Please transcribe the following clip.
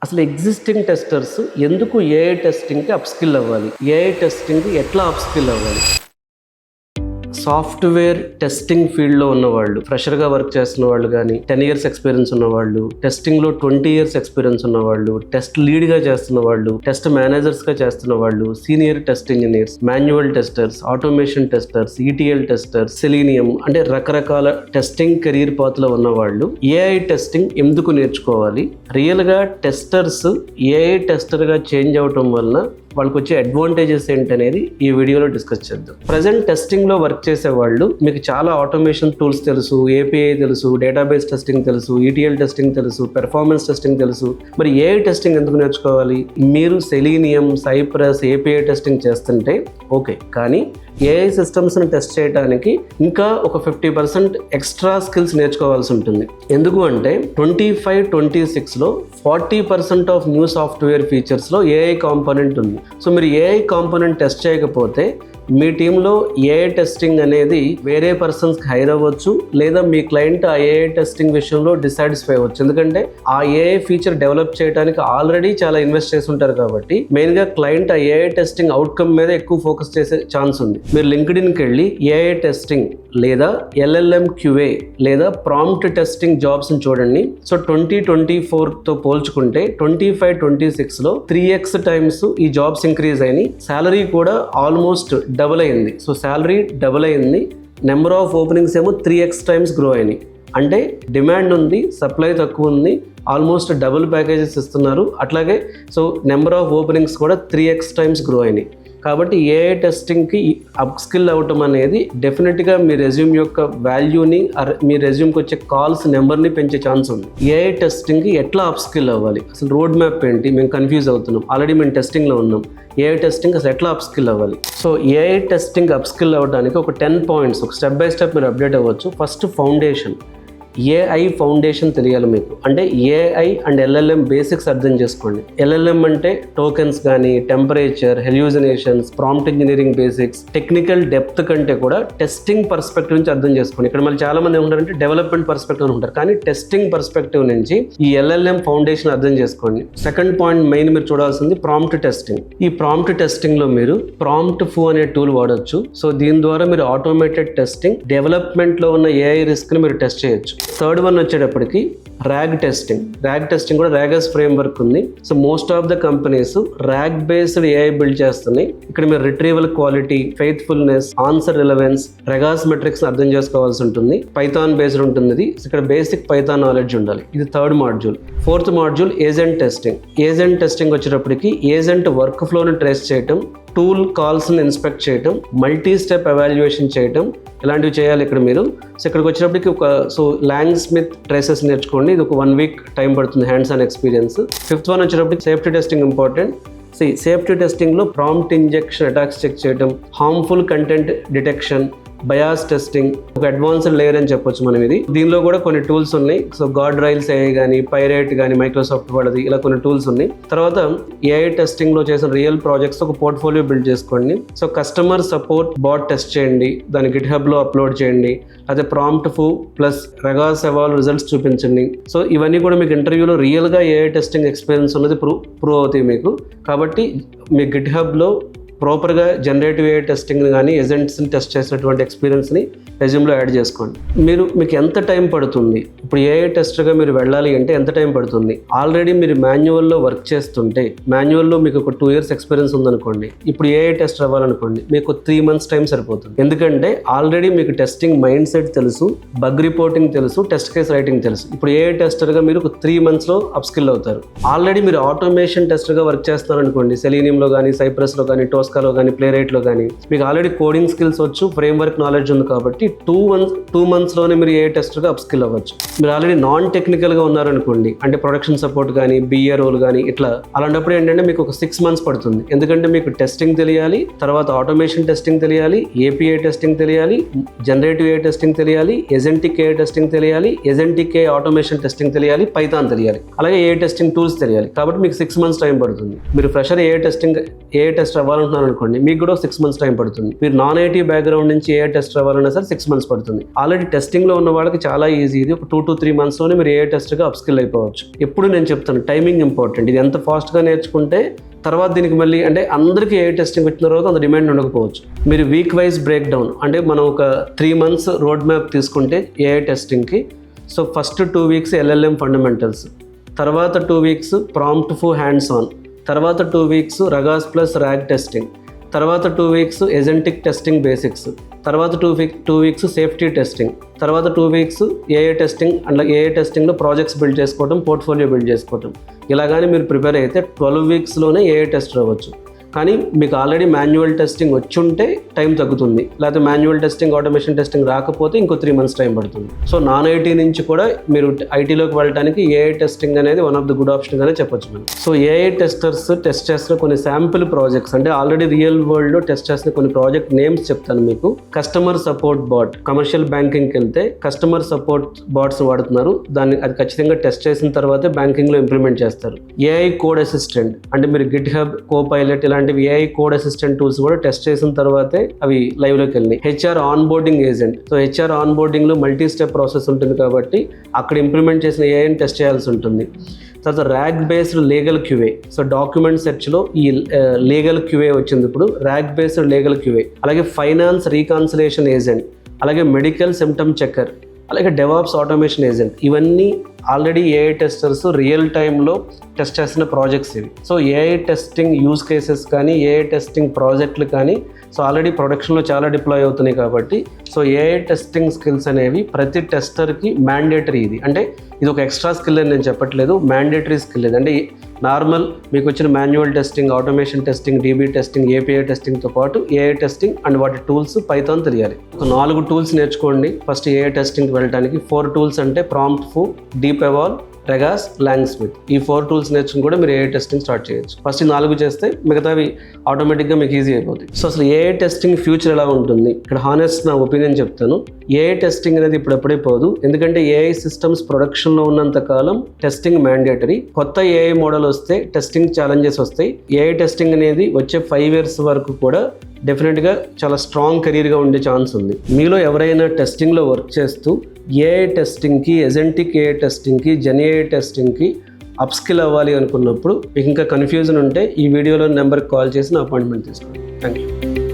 అసలు existing testers ఎందుకు AI టెస్టింగ్కి అప్స్కిల్ అవ్వాలి, ఏఐ టెస్టింగ్కి ఎట్లా అప్స్కిల్ అవ్వాలి? సాఫ్ట్వేర్ టెస్టింగ్ ఫీల్డ్లో ఉన్నవాళ్ళు, ఫ్రెషర్గా వర్క్ చేస్తున్న వాళ్ళు కానీ, 10 years ఎక్స్పీరియన్స్ ఉన్నవాళ్ళు, టెస్టింగ్లో 20 years ఎక్స్పీరియన్స్ ఉన్నవాళ్ళు, టెస్ట్ లీడ్గా చేస్తున్న వాళ్ళు, టెస్ట్ మేనేజర్స్గా చేస్తున్న వాళ్ళు, senior test engineers, manual testers, automation testers, ETL testers, selenium అంటే రకరకాల టెస్టింగ్ కెరీర్ పాత్లో ఉన్నవాళ్ళు ఏఐ టెస్టింగ్ ఎందుకు నేర్చుకోవాలి, రియల్గా టెస్టర్స్ ఏఐ టెస్టర్గా చేంజ్ అవటం వలన వాళ్ళకి వచ్చే అడ్వాంటేజెస్ ఏంటనేది ఈ వీడియోలో డిస్కస్ చేద్దాం. ప్రజెంట్ టెస్టింగ్లో వర్క్ చేసే వాళ్ళు మీకు చాలా ఆటోమేషన్ టూల్స్ తెలుసు, ఏపీఐ తెలుసు, డేటాబేస్ టెస్టింగ్ తెలుసు, ఈటీఎల్ టెస్టింగ్ తెలుసు, పెర్ఫార్మెన్స్ టెస్టింగ్ తెలుసు. మరి ఏఐ టెస్టింగ్ ఎందుకు నేర్చుకోవాలి? మీరు సెలీనియం, సైప్రస్, ఏపీఐ టెస్టింగ్ చేస్తుంటే ఓకే, కానీ ఏఐ సిస్టమ్స్ని టెస్ట్ చేయడానికి ఇంకా ఒక 50% ఎక్స్ట్రా స్కిల్స్ నేర్చుకోవాల్సి ఉంటుంది. ఎందుకు అంటే 25-26లో 40% ఆఫ్ న్యూ సాఫ్ట్వేర్ ఫీచర్స్లో ఏఐ కాంపోనెంట్ ఉంది. సో మీరు ఏఐ కాంపోనెంట్ టెస్ట్ చేయకపోతే మీ టీంలో ఏఐ టెస్టింగ్ అనేది వేరే పర్సన్స్కి హైర్ అవ్వచ్చు, లేదా మీ క్లయింట్ ఆ ఏఐ టెస్టింగ్ విషయంలో డిసాటిస్ఫై అవ్వచ్చు. ఎందుకంటే ఆ ఏఐ ఫీచర్ డెవలప్ చేయడానికి ఆల్రెడీ చాలా ఇన్వెస్ట్ చేసి ఉంటారు కాబట్టి మెయిన్గా క్లయింట్ ఆ ఏఐ టెస్టింగ్ అవుట్కమ్ మీద ఎక్కువ ఫోకస్ చేసే ఛాన్స్ ఉంది. మీరు లింక్డ్ఇన్కి వెళ్ళి ఏఐ టెస్టింగ్ లేదా ఎల్ఎల్ఎం క్యూఏ లేదా ప్రాంప్ట్ టెస్టింగ్ జాబ్స్ని చూడండి. సో 2024తో పోల్చుకుంటే 25-26లో 3x టైమ్స్ ఈ జాబ్స్ ఇంక్రీజ్ అయినాయి. శాలరీ కూడా ఆల్మోస్ట్ డబుల్ అయింది. సో శాలరీ డబుల్ అయింది, నెంబర్ ఆఫ్ ఓపెనింగ్స్ ఏమో 3x టైమ్స్ గ్రో అయినాయి. అంటే డిమాండ్ ఉంది, సప్లై తక్కువ ఉంది, ఆల్మోస్ట్ డబుల్ ప్యాకేజెస్ ఇస్తున్నారు. అట్లాగే సో నెంబర్ ఆఫ్ ఓపెనింగ్స్ కూడా 3x టైమ్స్ గ్రో అయినాయి. కాబట్టి ఏఐ టెస్టింగ్కి అప్స్కిల్ అవ్వటం అనేది డెఫినెట్గా మీ రెజ్యూమ్ యొక్క వాల్యూని, మీ రెజ్యూమ్కి వచ్చే కాల్స్ నెంబర్ని పెంచే ఛాన్స్ ఉంది. ఏఐ టెస్టింగ్కి ఎట్లా అప్స్కిల్ అవ్వాలి, అసలు రోడ్ మ్యాప్ ఏంటి? మేము కన్ఫ్యూజ్ అవుతున్నాం, ఆల్రెడీ మేము టెస్టింగ్లో ఉన్నాం. ఏఐ టెస్టింగ్ అసలు ఎట్లా అప్స్కిల్ అవ్వాలి? సో ఏఐ టెస్టింగ్ అప్స్కిల్ అవ్వడానికి ఒక 10 points, ఒక స్టెప్ బై స్టెప్ మీరు అప్డేట్ అవ్వచ్చు. ఫస్ట్ ఫౌండేషన్, ఏఐ ఫౌండేషన్ తెలియాలి మీకు. అంటే ఏఐ అండ్ ఎల్ఎల్ఎం బేసిక్స్ అర్థం చేసుకోండి. ఎల్ఎల్ఎం అంటే టోకెన్స్ కానీ, temperature, hallucinations, prompt engineering basics, technical depth కంటే కూడా టెస్టింగ్ పర్స్పెక్టివ్ నుంచి అర్థం చేసుకోండి. ఇక్కడ మళ్ళీ చాలా మంది ఏమంటారంటే డెవలప్మెంట్ పర్స్పెక్టివ్ ఉంటారు, కానీ టెస్టింగ్ పర్స్పెక్టివ్ నుంచి ఈ ఎల్ఎల్ఎం ఫౌండేషన్ అర్థం చేసుకోండి. సెకండ్ పాయింట్ మెయిన్ మీరు చూడాల్సింది ప్రాంప్ట్ టెస్టింగ్. ఈ ప్రాంప్ట్ టెస్టింగ్లో మీరు ప్రాంప్ట్ ఫూ అనే టూల్ వాడచ్చు. సో దీని ద్వారా మీరు ఆటోమేటెడ్ టెస్టింగ్, డెవలప్మెంట్లో ఉన్న ఏఐ రిస్క్ని మీరు టెస్ట్ చేయొచ్చు. థర్డ్ వన్ వచ్చేటప్పటికి ర్యాగ్ టెస్టింగ్. ర్యాగ్ టెస్టింగ్ కూడా ర్యాగస్ ఫ్రేమ్వర్క్ ఉంది. So most of the companies RAG based AI build చేస్తున్నాయి. ఇక్కడ మీరు retrieval quality, faithfulness, answer relevance, Ragas metrics అర్థం చేసుకోవాల్సి ఉంటుంది. పైథాన్ బేస్డ్ ఉంటుంది ఇది. ఇక్కడ బేసిక్ పైథాన్ నాలెడ్జ్ ఉండాలి. ఇది third module. Fourth module agent testing. Agent testing వచ్చేటప్పటికి ఏజెంట్ వర్క్ ఫ్లోని ట్రేస్ చేయటం, టూల్ కాల్స్ని ఇన్స్పెక్ట్ చేయటం, మల్టీ స్టెప్ ఎవాల్యుయేషన్ చేయటం, ఇలాంటివి చేయాలి ఇక్కడ మీరు. సో ఇక్కడికి వచ్చేటప్పటికి లాంగ్ స్మిత్ ట్రేసెస్ నేర్చుకోండి. ఇది ఒక 1 week టైం పడుతుంది, hands on experience. Fifth one వచ్చేటప్పటికి సేఫ్టీ టెస్టింగ్ ఇంపార్టెంట్. సేఫ్టీ టెస్టింగ్లో ప్రాంప్ట్ ఇంజెక్షన్ అటాక్స్ చెక్ చేయడం, harmful content detection, bias testing ఒక అడ్వాన్స్డ్ లేయర్ అని చెప్పొచ్చు మనం ఇది. దీనిలో కూడా కొన్ని టూల్స్ ఉన్నాయి. సో గార్డ్ రైల్స్ ఏఐ కానీ, పైరేట్ కానీ, మైక్రోసాఫ్ట్ వాళ్ళది, ఇలా కొన్ని టూల్స్ ఉన్నాయి. తర్వాత ఏఐ టెస్టింగ్లో చేసిన రియల్ ప్రాజెక్ట్స్ ఒక పోర్ట్ఫోలియో బిల్డ్ చేసుకోండి. So customer support bot test చేయండి, దాన్ని గిట్హబ్లో అప్లోడ్ చేయండి. అదే ప్రాంప్ట్ ఫూ ప్లస్ రెగాస్ ఎవాల్ రిజల్ట్స్ చూపించండి. సో ఇవన్నీ కూడా మీకు ఇంటర్వ్యూలో రియల్గా ఏఐ టెస్టింగ్ ఎక్స్పీరియన్స్ ఉన్నది ప్రూవ్ అవుతాయి మీకు. కాబట్టి మీ గిట్హబ్లో ప్రాపర్గా జనరేటివ్ ఏఐ టెస్టింగ్ కానీ, ఏజెంట్స్ని టెస్ట్ చేసినటువంటి ఎక్స్పీరియన్స్ని రెజ్యూమ్లో యాడ్ చేసుకోండి. మీకు ఎంత టైం పడుతుంది? ఇప్పుడు ఏఐ టెస్టర్గా మీరు వెళ్ళాలి అంటే ఎంత టైం పడుతుంది? ఆల్రెడీ మీరు మాన్యువల్లో వర్క్ చేస్తుంటే, మాన్యువల్లో మీకు ఒక 2 years ఎక్స్పీరియన్స్ ఉందనుకోండి, ఇప్పుడు ఏఐ టెస్టర్ అవ్వాలనుకోండి, మీకు 3 months టైం సరిపోతుంది. ఎందుకంటే ఆల్రెడీ మీకు టెస్టింగ్ మైండ్ సెట్ తెలుసు, బగ్ రిపోర్టింగ్ తెలుసు, టెస్ట్ కేస్ రైటింగ్ తెలుసు. ఇప్పుడు ఏఐ టెస్టర్గా మీరు ఒక 3 monthsలో అప్స్కిల్ అవుతారు. ఆల్రెడీ మీరు ఆటోమేషన్ టెస్టర్గా వర్క్ చేస్తున్నారనుకోండి, సెలీనియంలో కానీ, సైప్రస్లో కానీ, టోస్కాలో కానీ, ప్లేరైట్లో కానీ, మీకు ఆల్రెడీ కోడింగ్ స్కిల్స్ వచ్చు, ఫ్రేమ్వర్క్ నాలెడ్జ్ ఉంది. కాబట్టి 2 monthsలోనే మీరు ఏ టెస్టర్గా అప్స్కిల్ అవ్వచ్చు. మీరు ఆల్రెడీ నాన్ టెక్నికల్గా ఉన్నారనుకోండి, అంటే ప్రొడక్షన్ సపోర్ట్ కానీ, బిఏ రోల్ కానీ, ఇట్లా అలాంటప్పుడు ఏంటంటే మీకు ఒక 6 months పడుతుంది. ఎందుకంటే మీకు టెస్టింగ్ తెలియాలి, తర్వాత ఆటోమేషన్ టెస్టింగ్ తెలియాలి, ఏపీఐ టెస్టింగ్ తెలియాలి, జనరేటివ్ ఏ టెస్టింగ్ తెలియాలి, ఏజెంటిక్ ఏ టెస్టింగ్ తెలియాలి, ఏజెంటిక్ ఏ ఆటోమేషన్ టెస్టింగ్ తెలియాలి, పైథాన్ తెలియాలి, అలాగే ఏ టెస్టింగ్ టూల్స్ తెలియాలి. కాబట్టి మీకు 6 months టైం పడుతుంది. మీరు ఫ్రెషర్ ఏ టెస్టర్ అవ్వాలనుకున్నారు అవుతున్నాను అనుకోండి, మీకు కూడా 6 months టైం పడుతుంది. మీరు నాన్ ఐటీ బ్యాక్గ్రౌండ్ నుంచి ఏ టెస్ట్ రావాలన్నా సరే 6 months పడుతుంది. ఆల్రెడీ టెస్టింగ్లో ఉన్న వాళ్ళకి చాలా ఈజీ, ఇది ఒక 2 to 3 monthsలోనే మీరు ఏ టెస్ట్గా అప్స్కిల్ అయిపోవచ్చు. ఎప్పుడు నేను చెప్తాను టైమింగ్ ఇంపార్టెంట్. ఇది ఎంత ఫాస్ట్గా నేర్చుకుంటే తర్వాత దీనికి మళ్ళీ అంటే అందరికీ ఏ టెస్టింగ్ వచ్చిన తర్వాత అంత డిమాండ్ ఉండకపోవచ్చు. మీరు వీక్ వైజ్ బ్రేక్ డౌన్ అంటే మనం ఒక 3 months రోడ్ మ్యాప్ తీసుకుంటే ఏ టెస్టింగ్కి, so first 2 weeks LLM fundamentals, తర్వాత 2 weeks prompt for hands on, తర్వాత 2 weeks Ragas plus RAG testing, తర్వాత 2 weeks ఎజెంటిక్ టెస్టింగ్ బేసిక్స్, తర్వాత 2 weeks సేఫ్టీ టెస్టింగ్, తర్వాత 2 weeks ఏఏ టెస్టింగ్. అండ్ ఏఏ టెస్టింగ్లో ప్రాజెక్ట్స్ బిల్డ్ చేసుకోవడం, పోర్ట్ఫోలియో బిల్డ్ చేసుకోవడం. ఇలాగానే మీరు ప్రిపేర్ అయితే 12 weeksలోనే ఏఏ టెస్ట్ రావచ్చు. కానీ మీకు ఆల్రెడీ మాన్యువల్ టెస్టింగ్ వచ్చి ఉంటే టైం తగ్గుతుంది, లేకపోతే మాన్యువల్ టెస్టింగ్ ఆటోమేషన్ టెస్టింగ్ రాకపోతే ఇంకో 3 months టైం పడుతుంది. సో నాన్ ఐటీ నుంచి కూడా మీరు ఐటీలోకి వెళ్ళడానికి ఏఐ టెస్టింగ్ అనేది వన్ ఆఫ్ ద గుడ్ ఆప్షన్గానే చెప్పొచ్చు మనం. సో ఏఐ టెస్టర్స్ టెస్ట్ చేస్తున్న కొన్ని శాంపిల్ ప్రాజెక్ట్స్ అంటే ఆల్రెడీ రియల్ వరల్డ్లో టెస్ట్ చేస్తున్న కొన్ని ప్రాజెక్ట్ నేమ్స్ చెప్తాను మీకు. కస్టమర్ సపోర్ట్ బాట్, కమర్షియల్ బ్యాంకింగ్కి వెళ్తే కస్టమర్ సపోర్ట్ బాట్స్ వాడుతున్నారు. దాన్ని అది ఖచ్చితంగా టెస్ట్ చేసిన తర్వాతే బ్యాంకింగ్లో ఇంప్లిమెంట్ చేస్తారు. ఏఐ కోడ్ అసిస్టెంట్ అంటే మీరు గిట్ హబ్, కోపైలట్ ఇలాంటి ఏఐ కోడ్ అసిస్టెంట్ టూల్స్ కూడా టెస్ట్ చేసిన తర్వాతే అవి లైవ్లోకి వెళ్ళినాయి. HR onboarding agent, so HR ఆన్ బోర్డింగ్లో మల్టీ స్టెప్ ప్రాసెస్ ఉంటుంది కాబట్టి అక్కడ ఇంప్లిమెంట్ చేసిన ఏఐని టెస్ట్ చేయాల్సి ఉంటుంది. తర్వాత RAG based legal QA, so document సెర్చ్లో ఈ లీగల్ క్యూఏ వచ్చింది ఇప్పుడు, ర్యాగ్ బేస్డ్ లీగల్ క్యూఏ. అలాగే ఫైనాన్స్ రీకాన్సిలేషన్ ఏజెంట్, అలాగే మెడికల్ సిమ్టమ్ చెక్కర్, అలాగే డెవాప్స్ ఆటోమేషన్ ఏజెంట్. ఇవన్నీ ఆల్రెడీ ఏఐ టెస్టర్స్ రియల్ టైంలో టెస్ట్ చేస్తున్న ప్రాజెక్ట్స్ ఇవి. So AI testing use cases కానీ ఏఐ టెస్టింగ్ ప్రాజెక్టులు కానీ సో ఆల్రెడీ ప్రొడక్షన్లో చాలా డిప్లాయ్ అవుతున్నాయి కాబట్టి సో ఏఐ టెస్టింగ్ స్కిల్స్ అనేవి ప్రతి టెస్టర్కి మ్యాండేటరీ. ఇది అంటే ఇది ఒక ఎక్స్ట్రా స్కిల్ అని నేను చెప్పట్లేదు, మ్యాండేటరీ స్కిల్ ఇది. అంటే నార్మల్ మీకు వచ్చిన manual testing, automation testing, DB testing, API టెస్టింగ్తో పాటు ఏఐ టెస్టింగ్ అండ్ వాటి టూల్స్ పైథాన్ తెలియాలి. ఒక 4 tools నేర్చుకోండి ఫస్ట్ ఏఐ టెస్టింగ్కి వెళ్ళడానికి. 4 tools అంటే ప్రాంప్ట్ ఫు, డీప్ ఎవాల్, రెగాస్, లాంగ్స్మిత్. ఈ 4 tools నేర్చుకుని కూడా మీరు ఏఐ టెస్టింగ్ స్టార్ట్ చేయొచ్చు. ఫస్ట్ ఈ 4 చేస్తే మిగతావి ఆటోమేటిక్గా మీకు ఈజీ అయిపోతుంది. సో అసలు ఏఐ టెస్టింగ్ ఫ్యూచర్ ఎలా ఉంటుంది, ఇక్కడ హానెస్ట్ నా ఒపీనియన్ చెప్తాను. ఏఐ టెస్టింగ్ అనేది ఇప్పుడప్పుడే పోదు, ఎందుకంటే ఏఐ సిస్టమ్స్ ప్రొడక్షన్లో ఉన్నంత కాలం టెస్టింగ్ మ్యాండేటరీ. కొత్త ఏఐ మోడల్ వస్తే టెస్టింగ్ ఛాలెంజెస్ వస్తాయి. ఏఐ టెస్టింగ్ అనేది వచ్చే 5 years వరకు కూడా డెఫినెట్గా చాలా స్ట్రాంగ్ కెరీర్గా ఉండే ఛాన్స్ ఉంది. మీలో ఎవరైనా టెస్టింగ్లో వర్క్ చేస్తూ ఏఐ టెస్టింగ్కి, ఎజెంటిక్ ఏఐ టెస్టింగ్కి, జెన్ ఏఐ టెస్టింగ్కి అప్స్కిల్ అవ్వాలి అనుకున్నప్పుడు మీకు ఇంకా కన్ఫ్యూజన్ ఉంటే ఈ వీడియోలో నెంబర్కి కాల్ చేసి నా అపాయింట్మెంట్ తీసుకోండి. Thank you.